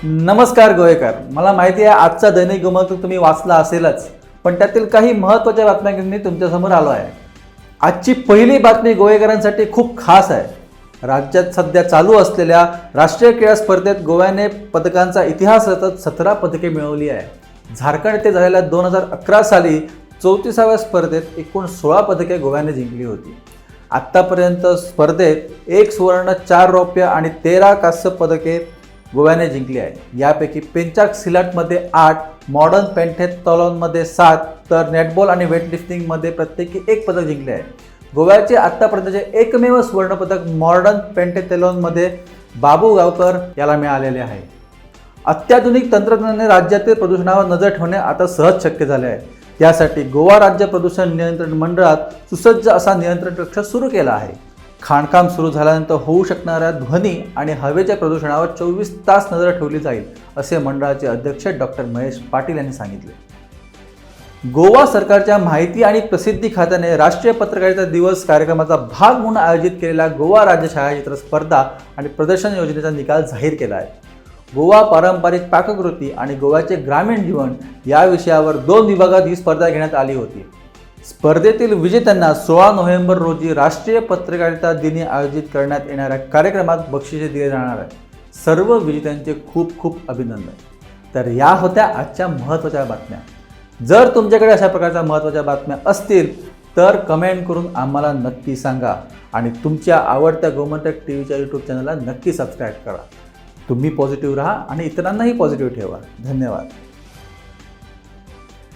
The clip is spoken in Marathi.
नमस्कार गोवेकर. मला माहिती आहे आजचा दैनिक गोमंतक तुम्ही वाचला असेलच, पण त्यातील काही महत्त्वाच्या बातम्या घेऊन मी तुमच्यासमोर आलो आहे. आजची पहिली बातमी गोवेकरांसाठी खूप खास आहे. राज्यात सध्या चालू असलेल्या राष्ट्रीय क्रीडा स्पर्धेत गोव्याने पदकांचा इतिहास रचत 17 पदके मिळवली आहे. झारखंड येथे झालेल्या 2011 साली 34व्या स्पर्धेत एकूण 16 पदके गोव्याने जिंकली होती. आत्तापर्यंत स्पर्धेत 1 सुवर्ण, 4 रौप्य आणि 13 कांस्य पदके गोव्याने जिंकली आहे. यापैकी पेंचाक सिलाटमध्ये 8, मॉडर्न पेंटेथलॉनमध्ये 7, तर नेटबॉल आणि वेटलिफ्टिंगमध्ये प्रत्येकी 1 पदक जिंकले आहे. गोव्याचे आत्तापर्यंतचे एकमेव सुवर्णपदक मॉडर्न पेंटेथलॉनमध्ये बाबू गावकर याला मिळालेले आहे. अत्याधुनिक तंत्रज्ञानाने राज्यातील प्रदूषणावर नजर ठेवणे आता सहज शक्य झाले आहे. त्यासाठी गोवा राज्य प्रदूषण नियंत्रण मंडळात सुसज्ज असा नियंत्रण कक्ष सुरू केला आहे. खाणकाम सुरू झाल्यानंतर होऊ शकणाऱ्या ध्वनी आणि हवेच्या प्रदूषणावर 24 तास नजर ठेवली जाईल, असे मंडळाचे अध्यक्ष डॉक्टर महेश पाटील यांनी सांगितले. गोवा सरकारच्या माहिती आणि प्रसिद्धी खात्याने राष्ट्रीय पत्रकारिता दिवस कार्यक्रमाचा भाग म्हणून आयोजित केलेल्या गोवा राज्य छायाचित्र स्पर्धा आणि प्रदर्शन योजनेचा निकाल जाहीर केला आहे. गोवा पारंपरिक पाककृती आणि गोव्याचे ग्रामीण जीवन या विषयावर 2 विभागात ही स्पर्धा घेण्यात आली होती. स्पर्धेतील विजेत्यांना 16 नोव्हेंबर रोजी राष्ट्रीय पत्रकारिता दिनी आयोजित करण्यात येणाऱ्या कार्यक्रमात बक्षिसे दिले जाणार आहे. सर्व विजेत्यांचे खूप खूप अभिनंदन. तर या होत्या आजच्या महत्त्वाच्या बातम्या. जर तुमच्याकडे अशा प्रकारच्या महत्त्वाच्या बातम्या असतील तर कमेंट करून आम्हाला नक्की सांगा आणि तुमच्या आवडत्या गोमंतक टीव्हीच्या यूट्यूब चॅनलला नक्की सबस्क्राईब करा. तुम्ही पॉझिटिव्ह राहा आणि इतरांनाही पॉझिटिव्ह ठेवा. धन्यवाद.